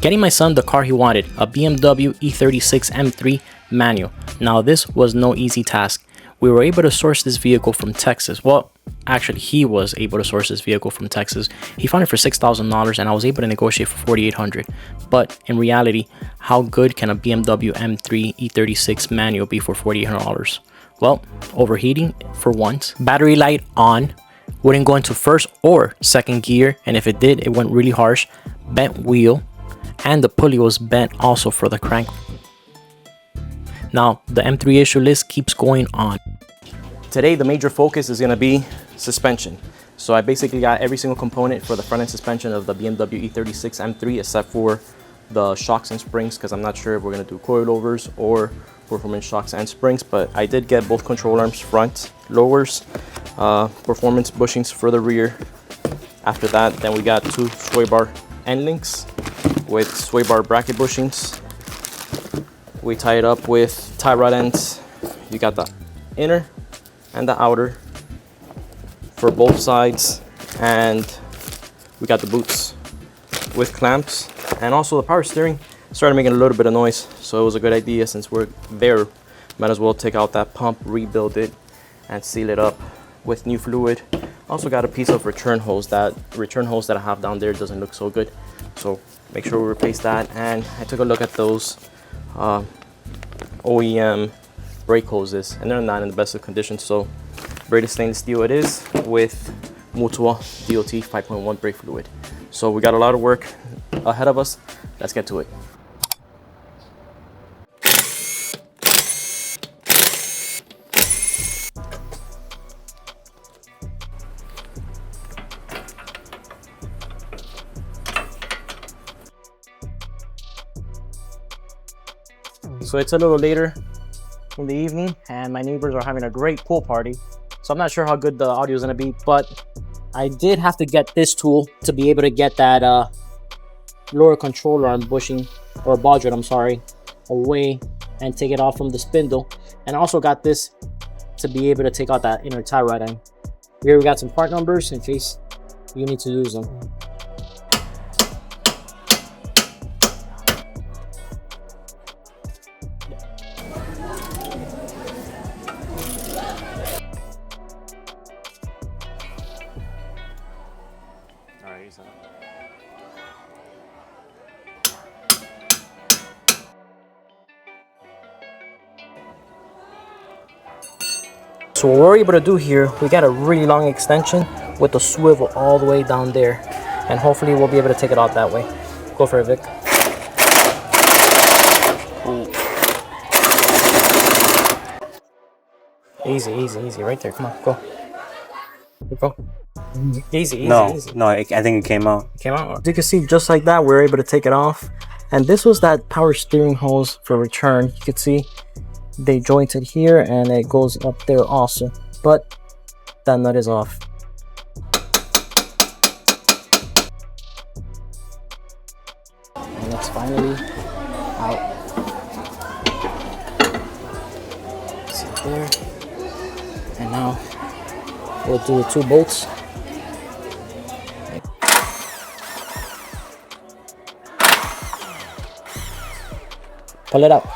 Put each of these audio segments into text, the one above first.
Getting my son the car he wanted, a BMW E36 M3 manual. Now this was no easy task. We were able to source this vehicle from Texas. Well, actually he was able to source this vehicle from Texas. He found it for $6,000 and I was able to negotiate for $4,800. But in reality, how good can a BMW M3 E36 manual be for $4,800? Well, overheating for once, battery light on, wouldn't go into first or second gear, and if it did, it went really harsh, bent wheel, and the pulley was bent also for the crank. Now, the M3 issue list keeps going on. Today, the major focus is going to be suspension. So I basically got every single component for the front end suspension of the BMW E36 M3 except for the shocks and springs, because I'm not sure if we're going to do coilovers or performance shocks and springs, but I did get both control arms, front, lowers, performance bushings for the rear. After that, then we got two sway bar end links with sway bar bracket bushings. We tie it up with tie rod ends. You got the inner and the outer for both sides, and we got the boots with clamps. And also the power steering started making a little bit of noise, so it was a good idea, since we're there, might as well take out that pump, rebuild it, and seal it up with new fluid. Also got a piece of return hose. That return hose that I have down there doesn't look so good, so make sure we replace that. And I took a look at those OEM brake hoses, and they're not in the best of condition, so braided stainless steel it is with Mutua DOT 5.1 brake fluid. So we got a lot of work ahead of us. Let's get to it. So it's a little later in the evening and my neighbors are having a great pool party. So I'm not sure how good the audio is going to be, but I did have to get this tool to be able to get that lower control arm bushing, or baudrette, I'm sorry, away and take it off from the spindle. And I also got this to be able to take out that inner tie rod end. Here we got some part numbers in case you need to use them. So what we're able to do here, we got a really long extension with the swivel all the way down there, and hopefully we'll be able to take it out that way. Go for it, Vic. Easy, easy, easy, right there. Come on, go. Go. Easy, easy, no, easy. No, I think it came out. It came out. As you can see, just like that, we're able to take it off. And this was that power steering hose for return. You can see they jointed here and it goes up there also, but that nut is off. And it's finally out. Sit there. And now we'll do the two bolts. Pull it out.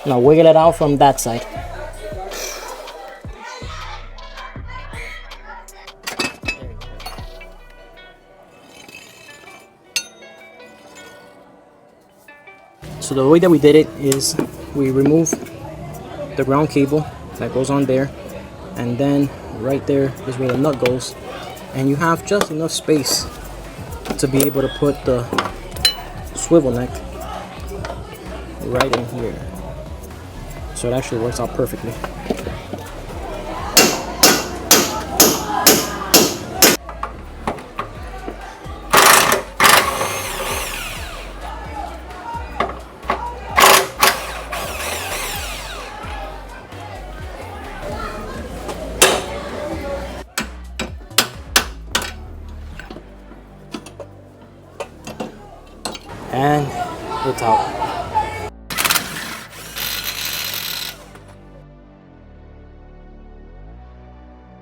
Now wiggle it out from that side. So the way that we did it is we remove the ground cable that goes on there, and then right there is where the nut goes, and you have just enough space to be able to put the swivel neck right in here. So it actually works out perfectly. And it's out.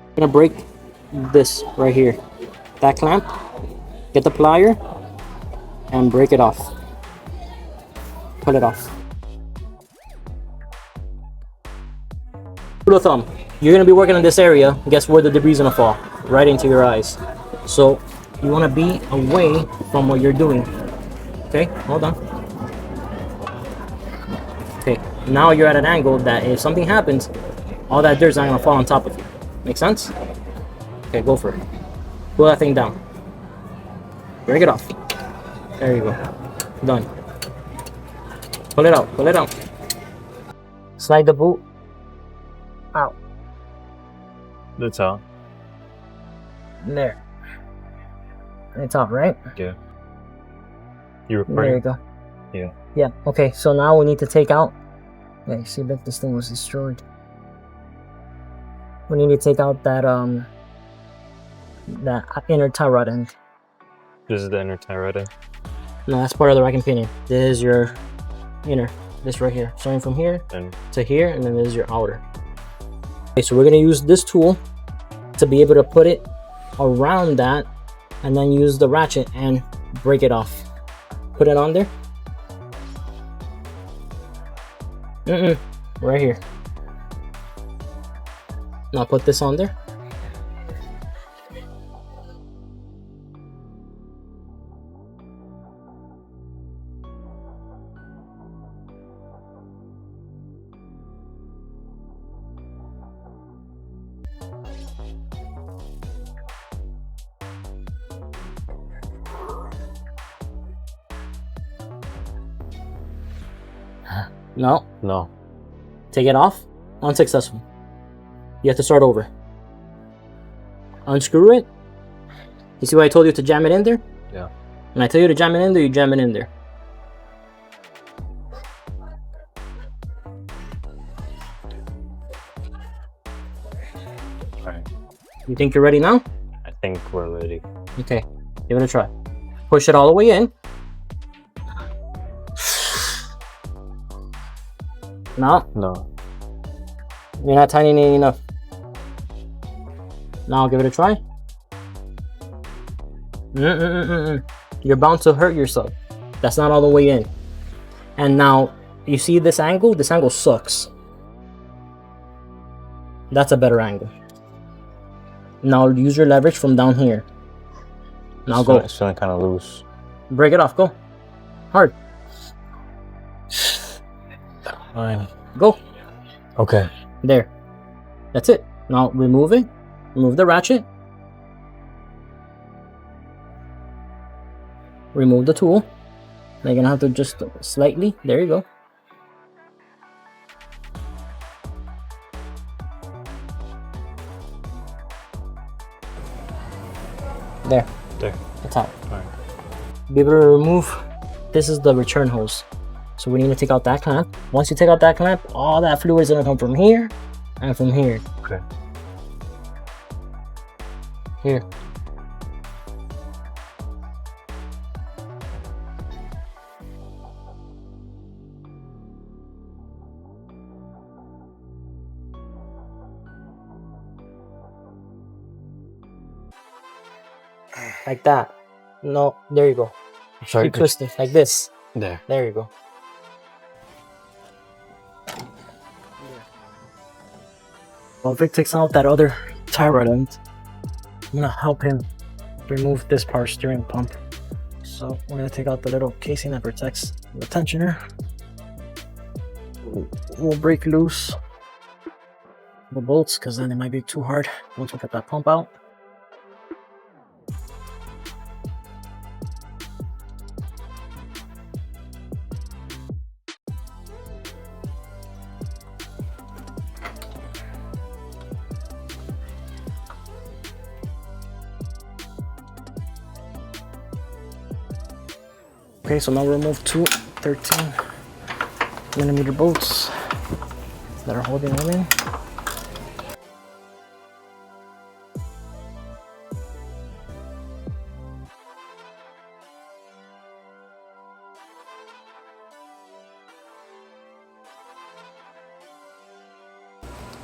I'm gonna break this right here, that clamp, get the plier and break it off. Pull it off. Rule of thumb, you're gonna be working in this area, guess where the debris is gonna fall? Right into your eyes. So you wanna be away from what you're doing. Okay, hold on. Okay, now you're at an angle that if something happens, all that dirt's not gonna fall on top of you. Make sense? Okay, go for it. Pull that thing down. Break it off. There you go. Done. Pull it out, pull it out. Slide the boot out. That's all. There. It's out, right? Yeah. You There you recording? go. Yeah. Yeah, okay, so now we need to take out. Wait, see if this thing was destroyed. We need to take out that inner tie rod end. This is the inner tie rod. No, that's part of the rack and pinion. This is your inner. This right here. Starting from here And to here, and then this is your outer. Okay, so we're gonna use this tool to be able to put it around that, and then use the ratchet and break it off. Put it on there. Right here. Now put this on there. No. no. Take it off. Unsuccessful. You have to start over. Unscrew it. You see why I told you to jam it in there? Yeah. When I tell you to jam it in there, you jam it in there. Alright. You think you're ready now? I think we're ready. Okay. Give it a try. Push it all the way in. No, No. you're not tightening it enough. Now give it a try. You're bound to hurt yourself. That's not all the way in. And now, you see this angle? This angle sucks. That's a better angle. Now use your leverage from down here. Now go. It's feeling kind of loose. Break it off. Go. Hard. Fine. Go. Okay. There. That's it. Now remove it. Remove the ratchet. Remove the tool. Now you're gonna have to just slightly. There you go. There. There. It's out. Alright. Be able to remove. This is the return hose. So we need to take out that clamp. Once you take out that clamp, all that fluid is gonna come from here and from here. Okay. Here. Like that. No, there you go. Sorry. Keep twisting like this. There. There you go. While Vic takes out that other tie rod end, I'm gonna help him remove this power steering pump. So we're gonna take out the little casing that protects the tensioner. We'll break loose the bolts because then it might be too hard once we get that pump out. Okay, so now we'll remove two 13mm bolts that are holding them in.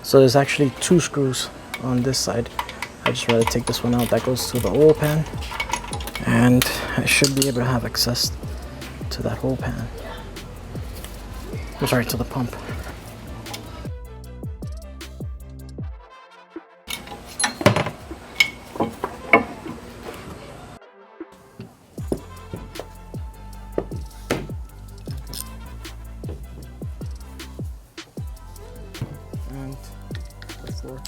So there's actually two screws on this side. I just rather take this one out. That goes to the oil pan. And I should be able to have access to that whole pan. I'm sorry, to the pump. And before.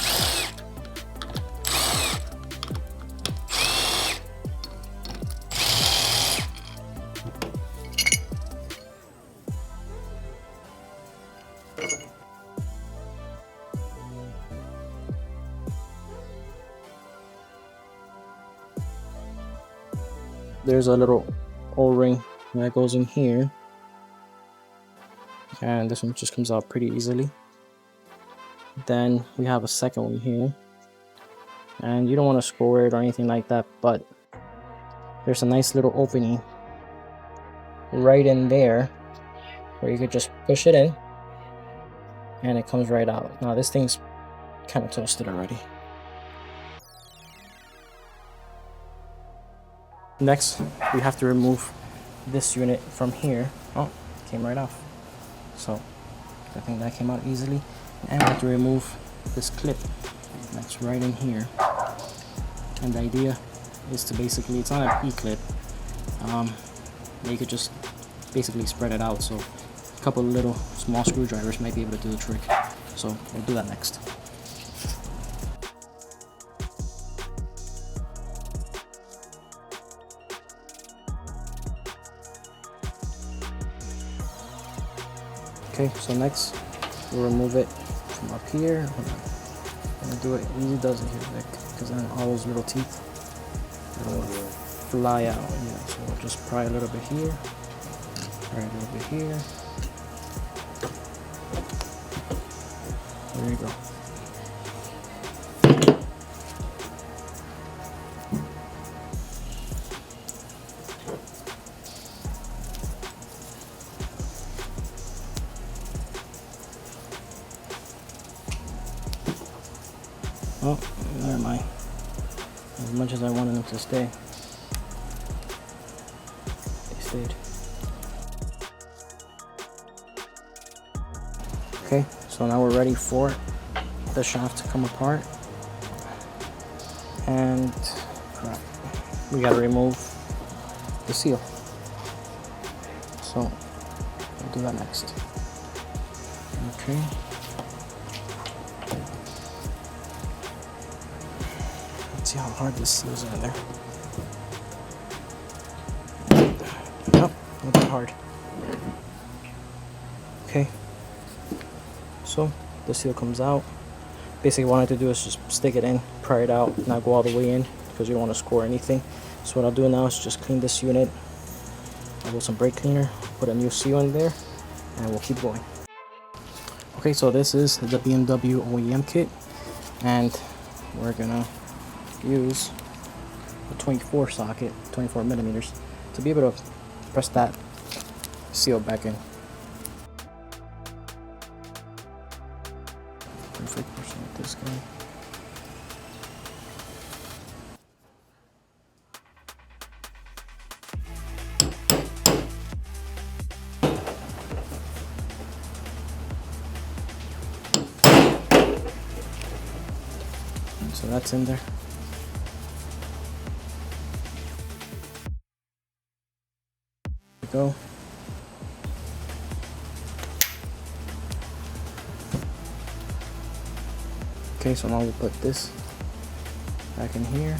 There's a little O-ring that goes in here, and this one just comes out pretty easily. Then we have a second one here, and you don't want to score it or anything like that, but there's a nice little opening right in there where you could just push it in and it comes right out. Now this thing's kind of toasted already. Next, we have to remove this unit from here. Oh, it came right off. So I think that came out easily. And we have to remove this clip that's right in here. And the idea is to basically, it's not an E-clip. You could just basically spread it out. So a couple of little small screwdrivers might be able to do the trick. So we'll do that next. Okay, so next we'll remove it from up here. I'm gonna do it easy does it here, Vic, because then all those little teeth will fly out. Yeah, so we'll just pry a little bit here, pry a little bit here. There you go. Oh, never mind. As much as I wanted them to stay, they stayed. Okay, so now we're ready for the shaft to come apart. And crap, we gotta remove the seal. So we'll do that next. Okay. See how hard this seals in there. Nope, not that hard. Okay, so the seal comes out. Basically what I want to do is just stick it in, pry it out, not go all the way in because you don't want to score anything. So what I'll do now is just clean this unit. I'll go some brake cleaner, put a new seal in there, and we'll keep going. Okay, so this is the BMW OEM kit, and we're gonna use a 24 socket, 24 millimeters, to be able to press that seal back in. Perfect, pushing with this guy. So that's in there. Go. Okay, so now we'll put this back in here.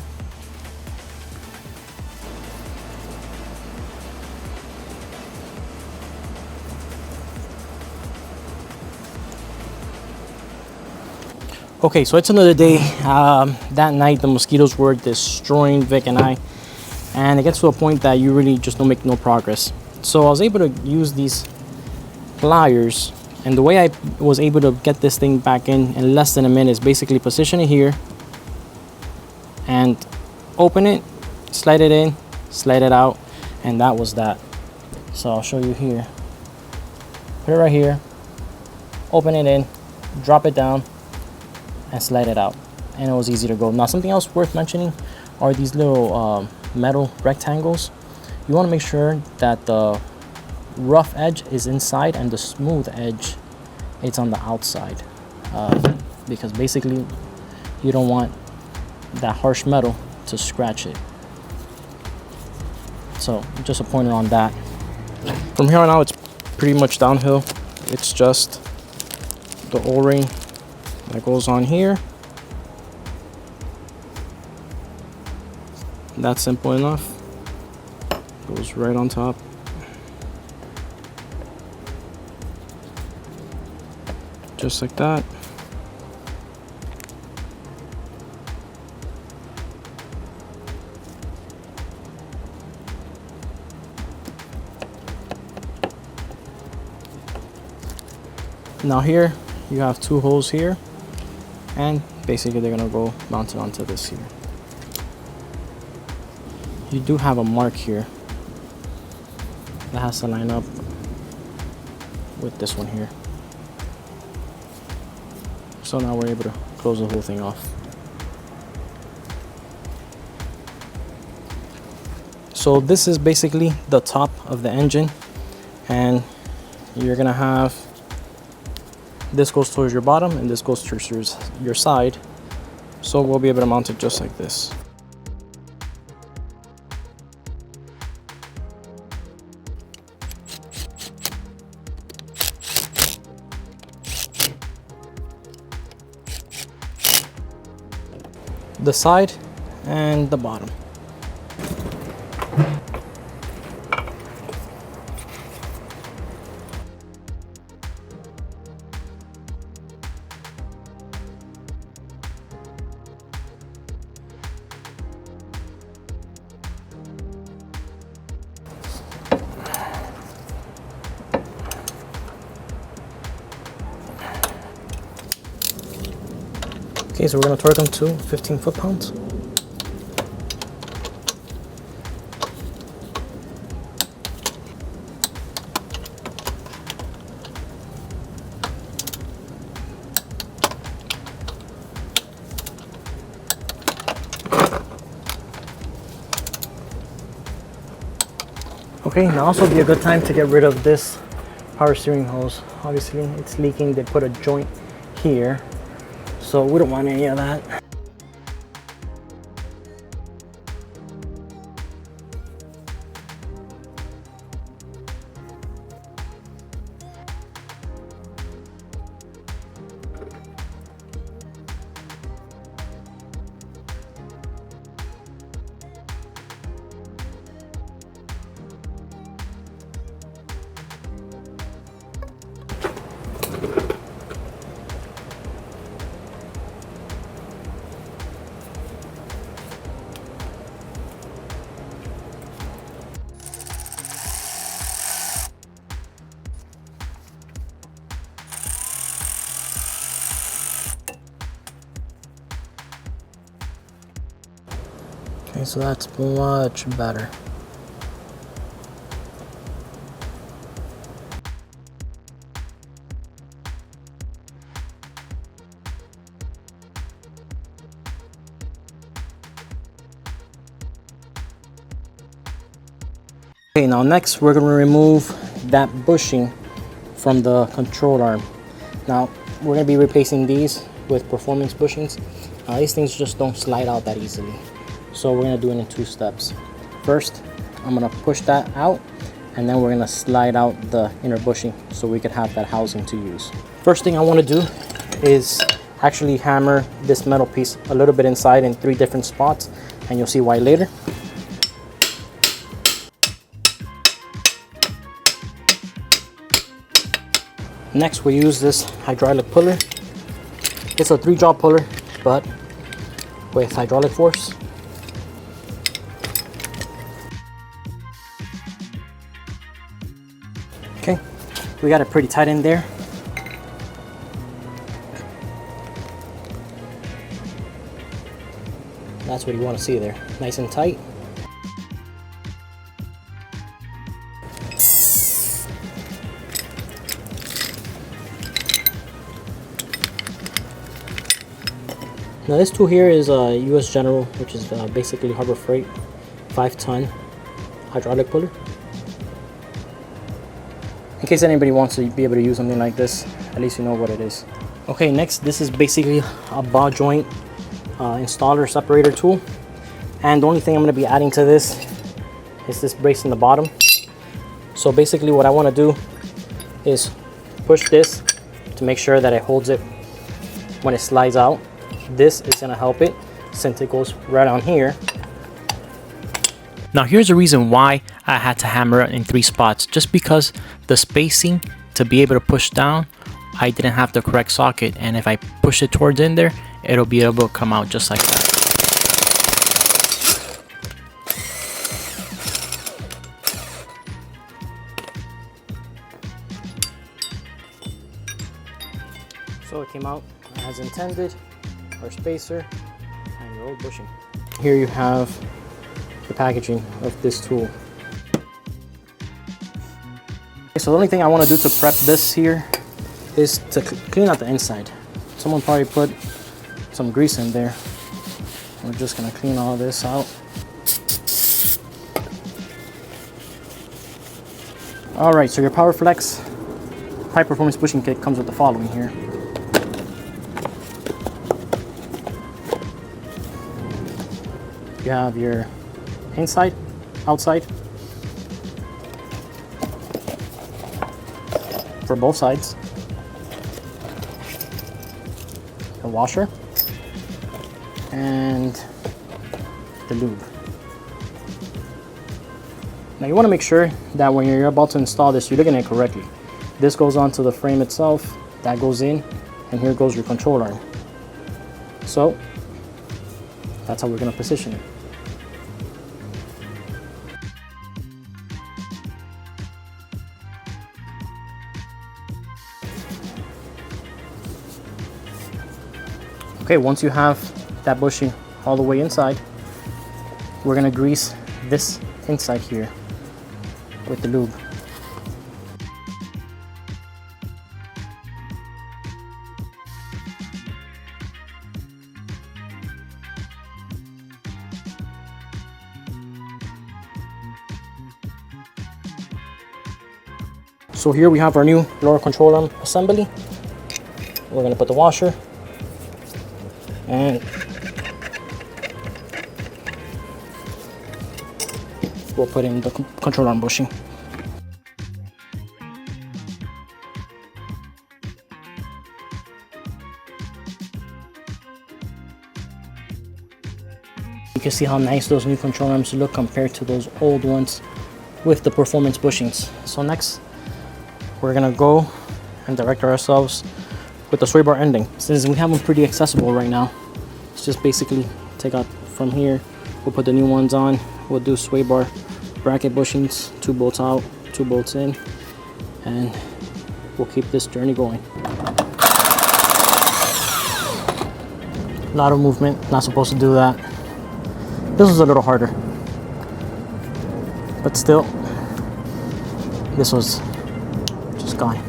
Okay, so it's another day. That night the mosquitoes were destroying Vic and I, and it gets to a point that you really just don't make no progress. So I was able to use these pliers, and the way I was able to get this thing back in less than a minute is basically position it here and open it, slide it in, slide it out, and that was that. So I'll show you here. Put it right here, open it in, drop it down, and slide it out, and it was easy to go. Now something else worth mentioning are these little metal rectangles, you want to make sure that the rough edge is inside and the smooth edge it's on the outside, because basically you don't want that harsh metal to scratch it. So just a pointer on that. From here on out, it's pretty much downhill. It's just the O-ring that goes on here. That's simple enough. Goes right on top. Just like that. Now here you have two holes here, and basically they're gonna go mounted onto this here. You do have a mark here that has to line up with this one here. So now we're able to close the whole thing off. So this is basically the top of the engine, and you're gonna have this goes towards your bottom and this goes towards your side. So we'll be able to mount it just like this. The side and the bottom. Okay, so we're going to torque them to 15 foot-pounds. Okay, now also be a good time to get rid of this power steering hose. Obviously, it's leaking. They put a joint here, so we don't want any of that. Okay, so that's much better. Okay, now next we're going to remove that bushing from the control arm. Now we're going to be replacing these with performance bushings. These things just don't slide out that easily. So we're gonna do it in 2 steps. First, I'm gonna push that out, and then we're gonna slide out the inner bushing so we could have that housing to use. First thing I wanna do is actually hammer this metal piece a little bit inside in 3 different spots, and you'll see why later. Next, we use this hydraulic puller. It's a 3-jaw puller, but with hydraulic force. Okay, we got it pretty tight in there. That's what you want to see there, nice and tight. Now this tool here is a US General, which is basically Harbor Freight 5-ton hydraulic puller. In case anybody wants to be able to use something like this, at least you know what it is. Okay, next, this is basically a ball joint installer separator tool. And the only thing I'm going to be adding to this is this brace in the bottom. So basically what I want to do is push this to make sure that it holds it when it slides out. This is going to help it since it goes right on here. Now here's the reason why I had to hammer it in 3 spots, just because the spacing to be able to push down, I didn't have the correct socket, and if I push it towards in there, it'll be able to come out just like that. So it came out as intended, our spacer and your old bushing. Here you have the packaging of this tool. Okay, so the only thing I want to do to prep this here is to clean out the inside. Someone probably put some grease in there. We're just going to clean all this out. Alright, so your PowerFlex high performance bushing kit comes with the following here. You have your inside, outside, for both sides, a washer, and the lube. Now you want to make sure that when you're about to install this, you're looking at it correctly. This goes onto the frame itself, that goes in, and here goes your control arm. So that's how we're going to position it. Okay, once you have that bushing all the way inside, we're gonna grease this inside here with the lube. So here we have our new lower control arm assembly. We're gonna put the washer, and we'll put in the control arm bushing. You can see how nice those new control arms look compared to those old ones with the performance bushings. So next, we're gonna go and direct ourselves with the sway bar ending. Since we have them pretty accessible right now, it's just basically take out from here, we'll put the new ones on, we'll do sway bar bracket bushings, 2 bolts out, 2 bolts in, and we'll keep this journey going. A lot of movement, not supposed to do that. This was a little harder, but still, this was just gone.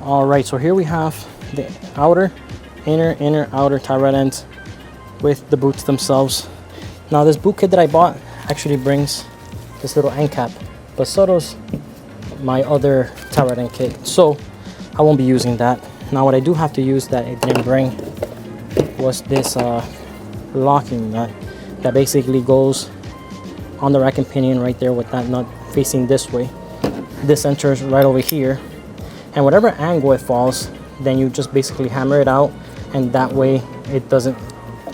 All right, so here we have the outer, inner, outer tie rod ends with the boots themselves. Now this boot kit that I bought actually brings this little end cap, but so does my other tie rod end kit, so I won't be using that. Now what I do have to use that it didn't bring was this locking nut that basically goes on the rack and pinion right there with that nut facing this way. This enters right over here, and whatever angle it falls, then you just basically hammer it out, and that way it doesn't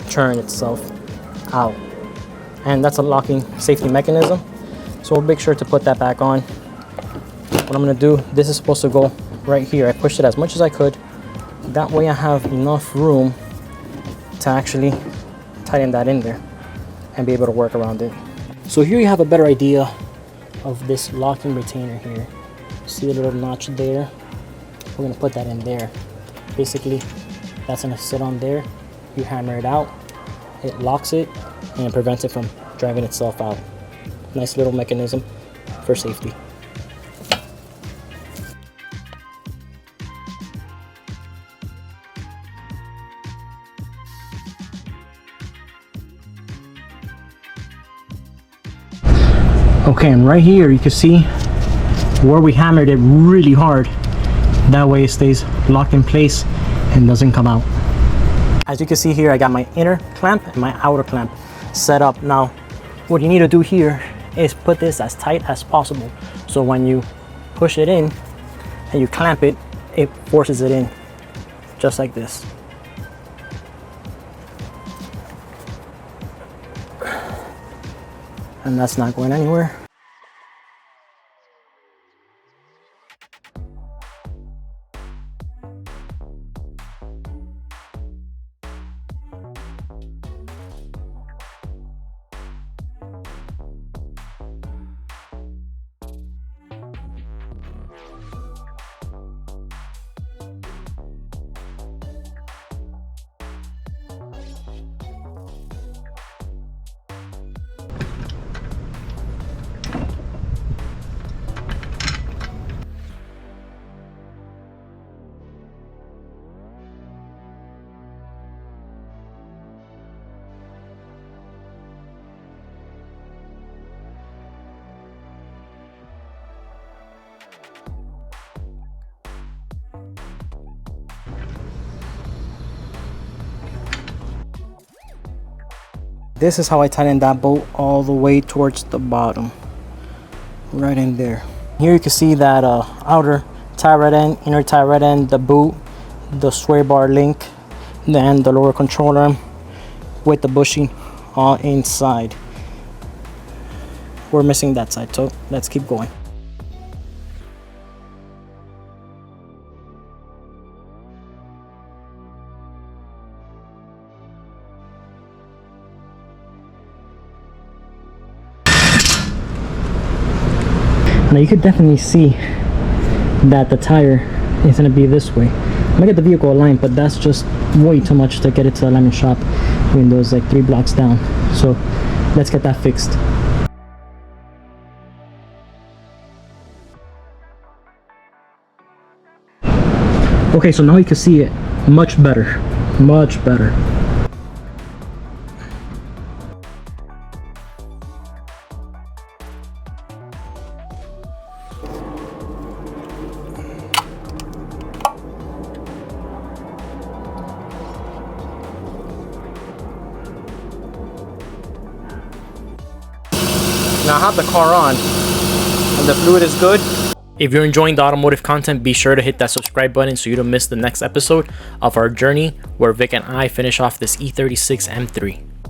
churn itself out. And that's a locking safety mechanism. So So we'll make sure to put that back on. What I'm gonna do, this is supposed to go right here. I pushed it as much as I could. That way I have enough room to actually tighten that in there and be able to work around it. So here you have a better idea of this locking retainer here. See a little notch there? We're gonna put that in there. Basically, that's gonna sit on there. You hammer it out, it locks it, and it prevents it from driving itself out. Nice little mechanism for safety. Okay, and right here you can see where we hammered it really hard. That way it stays locked in place and doesn't come out. As you can see here, I got my inner clamp and my outer clamp set up. Now, what you need to do here is put this as tight as possible. So when you push it in and you clamp it, it forces it in, just like this. And that's not going anywhere. This is how I tighten that bolt all the way towards the bottom, right in there. Here you can see that outer tie rod end, inner tie rod end, the boot, the sway bar link, then the lower control arm with the bushing all inside. We're missing that side, so let's keep going. Now you could definitely see that the tire is going to be this way. I'm gonna get the vehicle aligned, but that's just way too much to get it to the alignment shop when there's like 3 blocks down. So let's get that fixed. Okay, so now you can see it much better, much better. Now I have the car on and the fluid is good. If you're enjoying the automotive content, be sure to hit that subscribe button so you don't miss the next episode of our journey where Vic and I finish off this E36 M3.